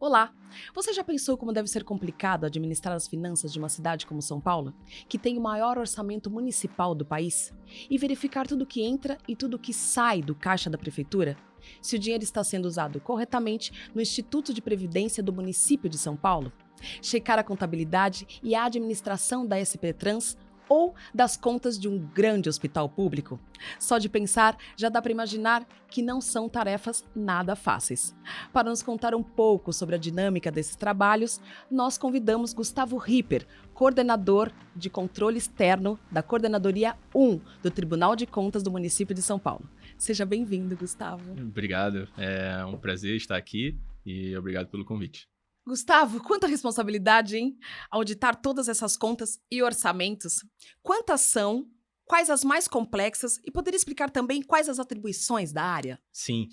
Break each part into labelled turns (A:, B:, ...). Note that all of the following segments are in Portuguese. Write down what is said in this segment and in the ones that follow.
A: Olá! Você já pensou como deve ser complicado administrar as finanças de uma cidade como São Paulo, que tem o maior orçamento municipal do país, e verificar tudo que entra e tudo que sai do caixa da prefeitura? Se o dinheiro está sendo usado corretamente no Instituto de Previdência do município de São Paulo? Checar a contabilidade e a administração da SP Trans ou das contas de um grande hospital público? Só de pensar, já dá para imaginar que não são tarefas nada fáceis. Para nos contar um pouco sobre a dinâmica desses trabalhos, nós convidamos Gustavo Ripper, coordenador de controle externo da Coordenadoria 1 do Tribunal de Contas do município de São Paulo. Seja bem-vindo, Gustavo.
B: Obrigado, é um prazer estar aqui e obrigado pelo convite.
A: Gustavo, quanta responsabilidade, hein? Auditar todas essas contas e orçamentos. Quantas são? Quais as mais complexas? E poderia explicar também quais as atribuições da área?
B: Sim,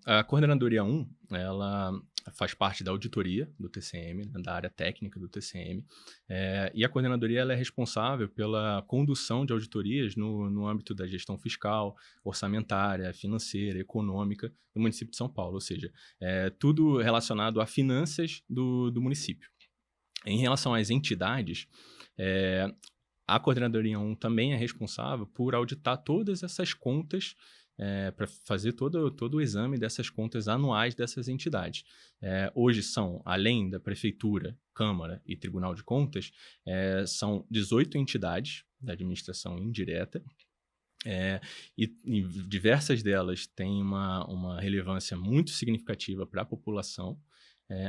B: a Coordenadoria 1, ela faz parte da auditoria do TCM, né, da área técnica do TCM, e a coordenadoria ela é responsável pela condução de auditorias no âmbito da gestão fiscal, orçamentária, financeira, econômica do município de São Paulo, ou seja, tudo relacionado a finanças do município. Em relação às entidades, a Coordenadoria 1 também é responsável por auditar todas essas contas, para fazer todo o exame dessas contas anuais dessas entidades. Hoje são, além da Prefeitura, Câmara e Tribunal de Contas, são 18 entidades da administração indireta, e diversas delas têm uma relevância muito significativa para a população,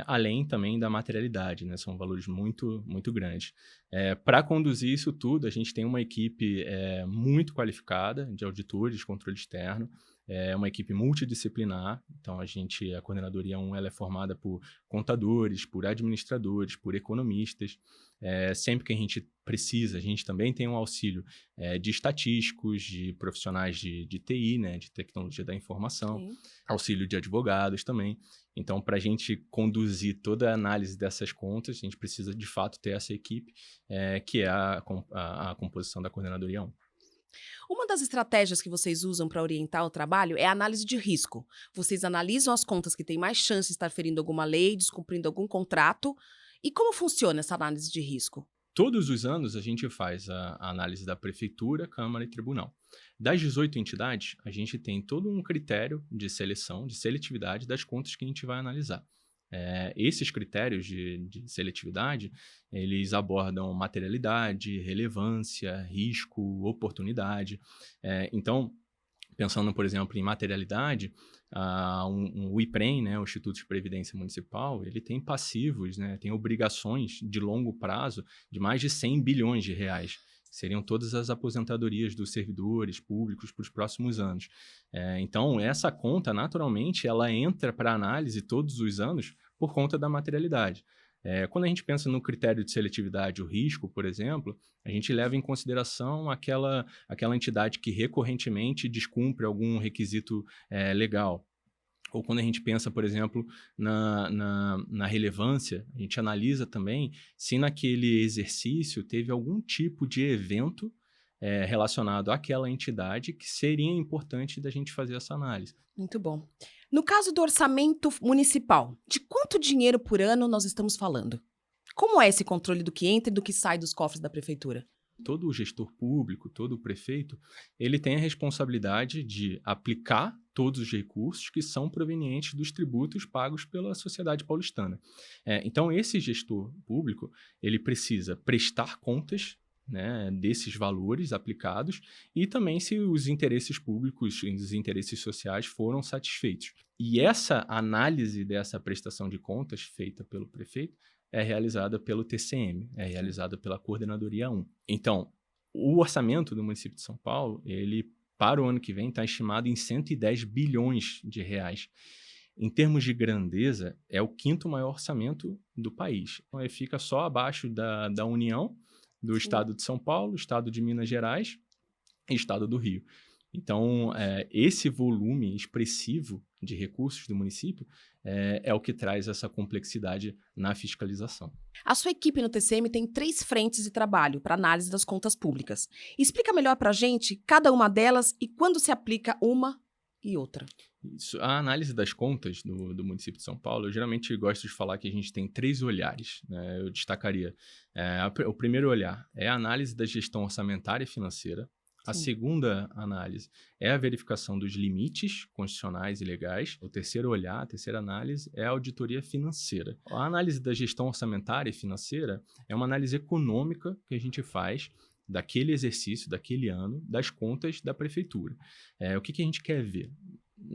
B: além também da materialidade, né? São valores muito, muito grandes. Para conduzir isso tudo, a gente tem uma equipe muito qualificada de auditores de controle externo, uma equipe multidisciplinar. Então, a Coordenadoria 1 ela é formada por contadores, por administradores, por economistas. Sempre que a gente precisa, a gente também tem um auxílio de estatísticos, de profissionais de TI, né, de tecnologia da informação,
A: Sim.
B: auxílio de advogados também. Então, para a gente conduzir toda a análise dessas contas, a gente precisa, de fato, ter essa equipe, que é a composição da Coordenadoria 1.
A: Uma das estratégias que vocês usam para orientar o trabalho é a análise de risco. Vocês analisam as contas que têm mais chance de estar ferindo alguma lei, descumprindo algum contrato. E como funciona essa análise de risco?
B: Todos os anos, a gente faz a análise da Prefeitura, Câmara e Tribunal. Das 18 entidades, a gente tem todo um critério de seleção, de seletividade das contas que a gente vai analisar. Esses critérios de seletividade, eles abordam materialidade, relevância, risco, oportunidade. Então, pensando, por exemplo, em materialidade, o IPREM, né, o Instituto de Previdência Municipal, ele tem passivos, né, tem obrigações de longo prazo de mais de 100 bilhões de reais. Seriam todas as aposentadorias dos servidores públicos para os próximos anos. Então, essa conta, naturalmente, ela entra para análise todos os anos por conta da materialidade. Quando a gente pensa no critério de seletividade, o risco, por exemplo, a gente leva em consideração aquela entidade que recorrentemente descumpre algum requisito legal. Ou quando a gente pensa, por exemplo, na relevância, a gente analisa também se naquele exercício teve algum tipo de evento relacionado àquela entidade que seria importante da gente fazer essa análise.
A: Muito bom. No caso do orçamento municipal, de quanto dinheiro por ano nós estamos falando? Como é esse controle do que entra e do que sai dos cofres da prefeitura?
B: Todo o gestor público, todo o prefeito, ele tem a responsabilidade de aplicar todos os recursos que são provenientes dos tributos pagos pela sociedade paulistana. Então, esse gestor público, ele precisa prestar contas, né, desses valores aplicados e também se os interesses públicos e os interesses sociais foram satisfeitos. E essa análise dessa prestação de contas feita pelo prefeito é realizada pelo TCM, é realizada pela Coordenadoria 1. Então, o orçamento do município de São Paulo, ele, para o ano que vem, está estimado em 110 bilhões de reais. Em termos de grandeza, é o quinto maior orçamento do país. Então, ele fica só abaixo da União, do
A: Sim.
B: Estado de São Paulo, Estado de Minas Gerais e Estado do Rio. Então, esse volume expressivo de recursos do município é o que traz essa complexidade na fiscalização.
A: A sua equipe no TCM tem 3 frentes de trabalho para análise das contas públicas. Explica melhor para a gente cada uma delas e quando se aplica uma e outra?
B: Isso, a análise das contas do município de São Paulo, eu geralmente gosto de falar que a gente tem 3 olhares, né, eu destacaria. O primeiro olhar é a análise da gestão orçamentária e financeira. A
A: Sim.
B: segunda análise é a verificação dos limites constitucionais e legais. O terceiro olhar, a terceira análise, é a auditoria financeira. A análise da gestão orçamentária e financeira é uma análise econômica que a gente faz daquele exercício, daquele ano, das contas da prefeitura. O que a gente quer ver?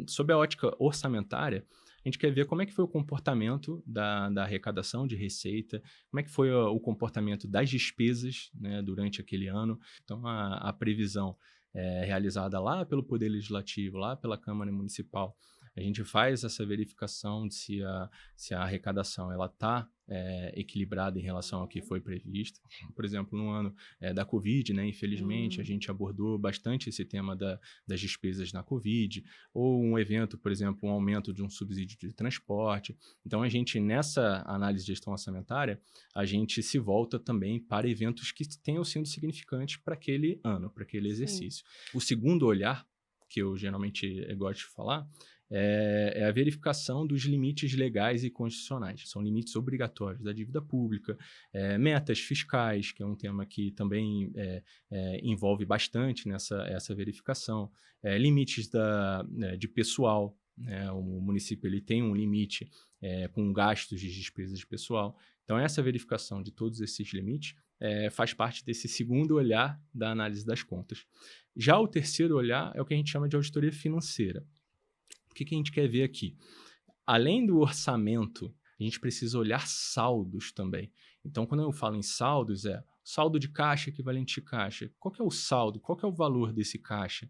B: Sob a ótica orçamentária, a gente quer ver como é que foi o comportamento da arrecadação de receita, como é que foi o comportamento das despesas, né, durante aquele ano. Então, a previsão é realizada lá pelo Poder Legislativo, lá pela Câmara Municipal. A gente faz essa verificação de se a arrecadação está equilibrada em relação ao que foi previsto. Por exemplo, no ano da Covid, né, infelizmente, a gente abordou bastante esse tema das despesas na Covid, ou um evento, por exemplo, um aumento de um subsídio de transporte. Então, a gente, nessa análise de gestão orçamentária, a gente se volta também para eventos que tenham sido significantes para aquele ano, para aquele exercício. O segundo olhar, que eu geralmente gosto de falar, é a verificação dos limites legais e constitucionais. São limites obrigatórios da dívida pública, metas fiscais, que é um tema que também envolve bastante essa verificação, limites de pessoal, né? O município ele tem um limite com gastos de despesas de pessoal. Então, essa verificação de todos esses limites faz parte desse segundo olhar da análise das contas. Já o terceiro olhar é o que a gente chama de auditoria financeira. O que a gente quer ver aqui? Além do orçamento, a gente precisa olhar saldos também. Então, quando eu falo em saldos, saldo de caixa equivalente de caixa. Qual que é o saldo? Qual que é o valor desse caixa?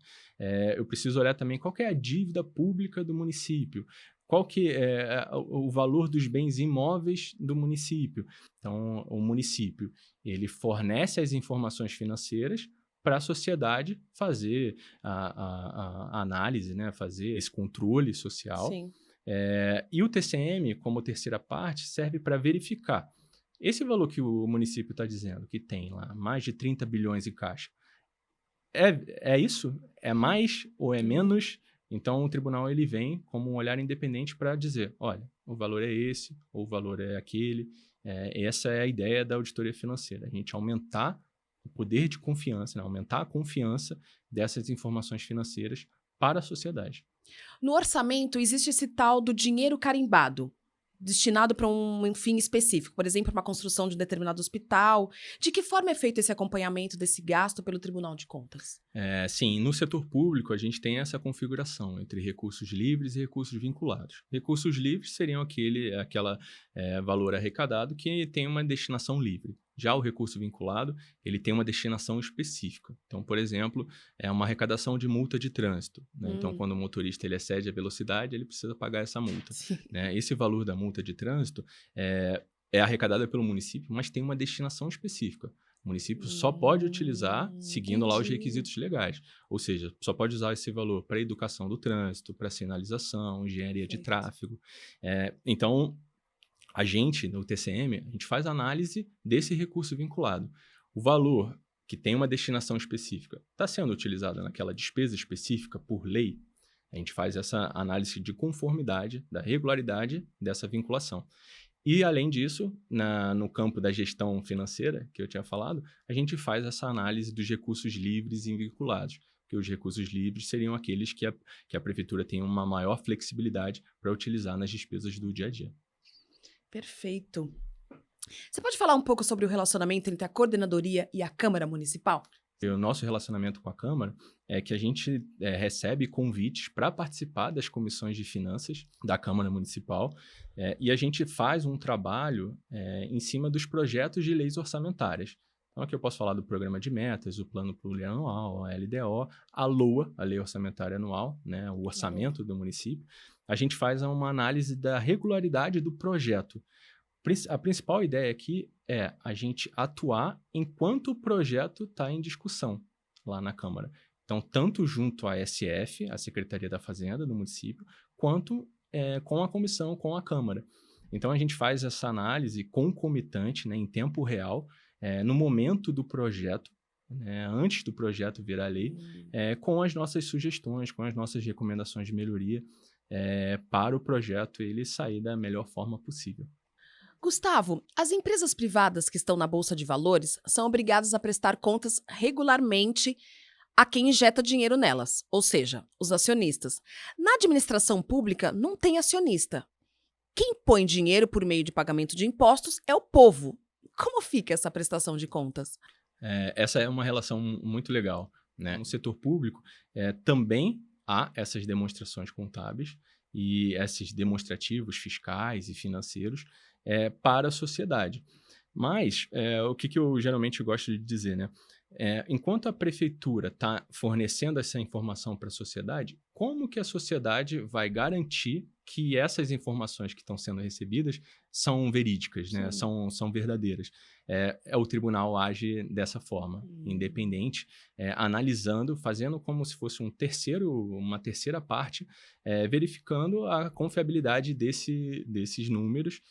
B: Eu preciso olhar também qual que é a dívida pública do município. Qual que é o valor dos bens imóveis do município? Então, o município ele fornece as informações financeiras para a sociedade fazer a análise, né? Fazer esse controle social.
A: Sim.
B: E o TCM, como terceira parte, serve para verificar esse valor que o município está dizendo, que tem lá mais de 30 bilhões em caixa. É isso? É mais ou é menos? Então, o tribunal ele vem como um olhar independente para dizer, olha, o valor é esse, ou o valor é aquele. Essa é a ideia da auditoria financeira, a gente aumentar o poder de confiança, né? Aumentar a confiança dessas informações financeiras para a sociedade.
A: No orçamento, existe esse tal do dinheiro carimbado, destinado para um fim específico, por exemplo, uma construção de um determinado hospital. De que forma é feito esse acompanhamento desse gasto pelo Tribunal de Contas?
B: Sim, no setor público a gente tem essa configuração entre recursos livres e recursos vinculados. Recursos livres seriam aquela valor arrecadado que tem uma destinação livre. Já o recurso vinculado, ele tem uma destinação específica. Então, por exemplo, é uma arrecadação de multa de trânsito, né? Então, quando o motorista ele excede a velocidade, ele precisa pagar essa multa, né? Esse valor da multa de trânsito é arrecadado pelo município, mas tem uma destinação específica. O município só pode utilizar seguindo lá os requisitos legais. Ou seja, só pode usar esse valor para educação do trânsito, para sinalização, engenharia de tráfego. Então, a gente, no TCM, a gente faz análise desse recurso vinculado. O valor que tem uma destinação específica está sendo utilizado naquela despesa específica por lei? A gente faz essa análise de conformidade, da regularidade dessa vinculação. E, além disso, no campo da gestão financeira, que eu tinha falado, a gente faz essa análise dos recursos livres e vinculados, que os recursos livres seriam aqueles que a prefeitura tem uma maior flexibilidade para utilizar nas despesas do dia a dia.
A: Perfeito. Você pode falar um pouco sobre o relacionamento entre a coordenadoria e a Câmara Municipal?
B: O nosso relacionamento com a Câmara é que a gente recebe convites para participar das comissões de finanças da Câmara Municipal e a gente faz um trabalho em cima dos projetos de leis orçamentárias. Então, aqui eu posso falar do Programa de Metas, o Plano Plurianual, a LDO, a LOA, a Lei Orçamentária Anual, né, o orçamento do município. A gente faz uma análise da regularidade do projeto. A principal ideia aqui é a gente atuar enquanto o projeto está em discussão lá na Câmara. Então, tanto junto à SF, a Secretaria da Fazenda do município, quanto com a comissão, com a Câmara. Então, a gente faz essa análise concomitante, né, em tempo real, no momento do projeto, né, antes do projeto virar lei, com as nossas sugestões, com as nossas recomendações de melhoria, para o projeto ele sair da melhor forma possível.
A: Gustavo, as empresas privadas que estão na Bolsa de Valores são obrigadas a prestar contas regularmente a quem injeta dinheiro nelas, ou seja, os acionistas. Na administração pública, não tem acionista. Quem põe dinheiro por meio de pagamento de impostos é o povo. Como fica essa prestação de contas?
B: Essa é uma relação muito legal, né? No setor público, também há essas demonstrações contábeis e esses demonstrativos fiscais e financeiros para a sociedade. Mas o que eu geralmente gosto de dizer, né? Enquanto a prefeitura está fornecendo essa informação para a sociedade, como que a sociedade vai garantir que essas informações que estão sendo recebidas são verídicas, né?
A: Sim.
B: São verdadeiras? O tribunal age dessa forma, independente, analisando, fazendo como se fosse uma terceira parte, verificando a confiabilidade desses números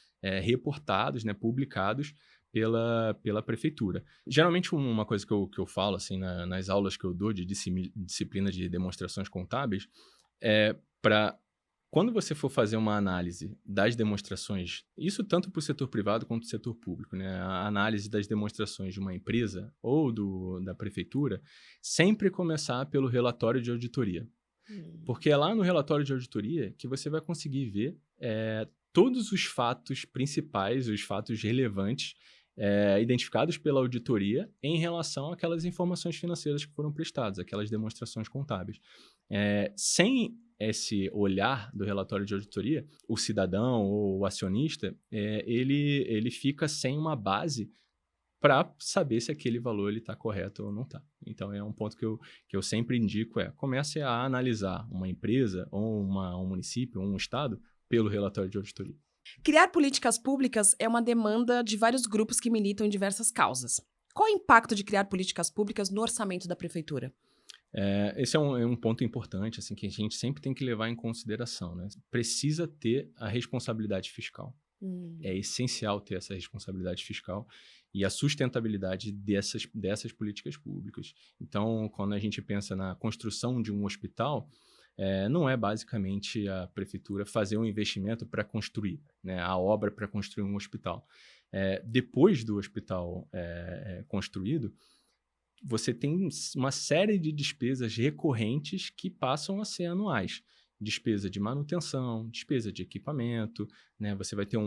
B: reportados, né, publicados pela prefeitura. Geralmente, uma coisa que eu falo assim, nas aulas que eu dou de disciplina de demonstrações contábeis, para quando você for fazer uma análise das demonstrações, isso tanto para o setor privado quanto para o setor público, né? A análise das demonstrações de uma empresa ou da prefeitura, sempre começar pelo relatório de auditoria. Porque é lá no relatório de auditoria que você vai conseguir ver todos os fatos principais, os fatos relevantes, identificados pela auditoria em relação àquelas informações financeiras que foram prestadas, aquelas demonstrações contábeis. Sem esse olhar do relatório de auditoria, o cidadão ou o acionista, ele fica sem uma base para saber se aquele valor está correto ou não está. Então, é um ponto que eu sempre indico, comece a analisar uma empresa, ou um município, ou um estado, pelo relatório de auditoria.
A: Criar políticas públicas é uma demanda de vários grupos que militam em diversas causas. Qual o impacto de criar políticas públicas no orçamento da prefeitura?
B: Esse é um ponto importante, assim, que a gente sempre tem que levar em consideração, né? Precisa ter a responsabilidade fiscal. É essencial ter essa responsabilidade fiscal e a sustentabilidade dessas políticas públicas. Então, quando a gente pensa na construção de um hospital, não é basicamente a prefeitura fazer um investimento para construir, né, a obra para construir um hospital. Depois do hospital construído, você tem uma série de despesas recorrentes que passam a ser anuais. Despesa de manutenção, despesa de equipamento, né? Você vai ter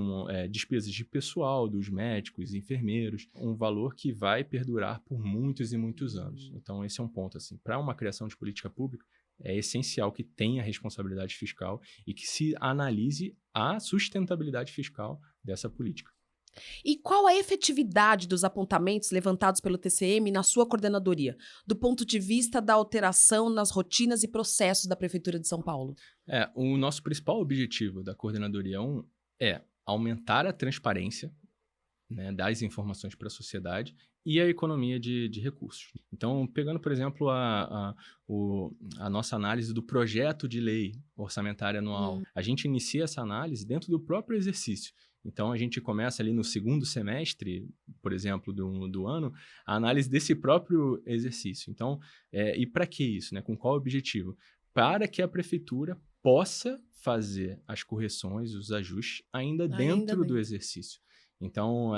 B: despesas de pessoal, dos médicos, enfermeiros, um valor que vai perdurar por muitos e muitos anos. Então, esse é um ponto, assim, para uma criação de política pública, é essencial que tenha responsabilidade fiscal e que se analise a sustentabilidade fiscal dessa política.
A: E qual a efetividade dos apontamentos levantados pelo TCM na sua coordenadoria, do ponto de vista da alteração nas rotinas e processos da Prefeitura de São Paulo?
B: O nosso principal objetivo da Coordenadoria 1 é aumentar a transparência, né, das informações para a sociedade e a economia de recursos. Então, pegando, por exemplo, a nossa análise do projeto de lei orçamentária anual, a gente inicia essa análise dentro do próprio exercício. Então, a gente começa ali no segundo semestre, por exemplo, do ano, a análise desse próprio exercício. Então, e para que isso, né? Com qual objetivo? Para que a prefeitura possa fazer as correções, os ajustes ainda dentro do exercício. Então,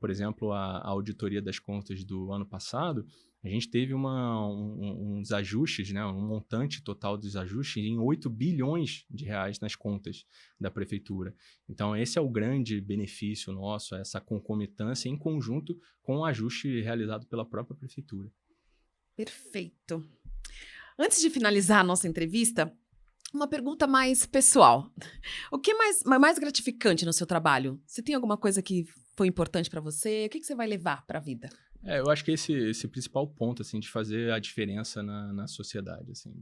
B: por exemplo, a auditoria das contas do ano passado, a gente teve uns ajustes, né, um montante total dos ajustes em 8 bilhões de reais nas contas da prefeitura. Então, esse é o grande benefício nosso, essa concomitância em conjunto com o ajuste realizado pela própria prefeitura.
A: Perfeito. Antes de finalizar a nossa entrevista, uma pergunta mais pessoal. O que é mais gratificante no seu trabalho? Você tem alguma coisa que foi importante para você? O que você vai levar para a vida?
B: Eu acho que esse principal ponto, assim, de fazer a diferença na sociedade, assim,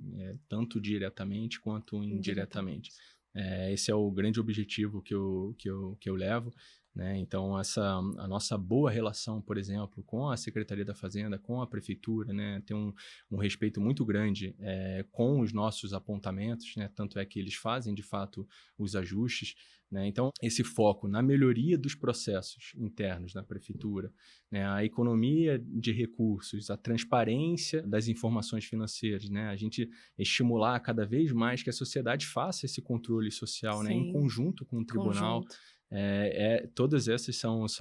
B: tanto diretamente quanto indiretamente. Esse é o grande objetivo que eu levo, né? Então, a nossa boa relação, por exemplo, com a Secretaria da Fazenda, com a Prefeitura, né? Tem um respeito muito grande com os nossos apontamentos, né? Tanto é que eles fazem, de fato, os ajustes, né? Então, esse foco na melhoria dos processos internos da Prefeitura, né? A economia de recursos, a transparência das informações financeiras, né? A gente estimular cada vez mais que a sociedade faça esse controle social, né? Em
A: Sim,
B: conjunto com o tribunal.
A: conjunto.
B: Todas essas são as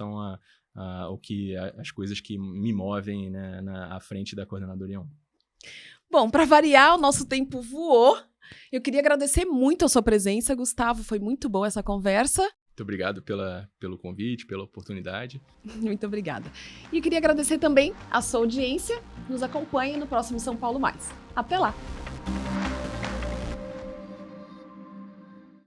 B: coisas que me movem, né, à frente da Coordenadoria 1.
A: Bom, para variar, o nosso tempo voou. Eu queria agradecer muito a sua presença, Gustavo. Foi muito boa essa conversa.
B: Muito obrigado pelo convite, pela oportunidade.
A: Muito obrigada. E eu queria agradecer também a sua audiência. Nos acompanhe no próximo São Paulo Mais. Até lá!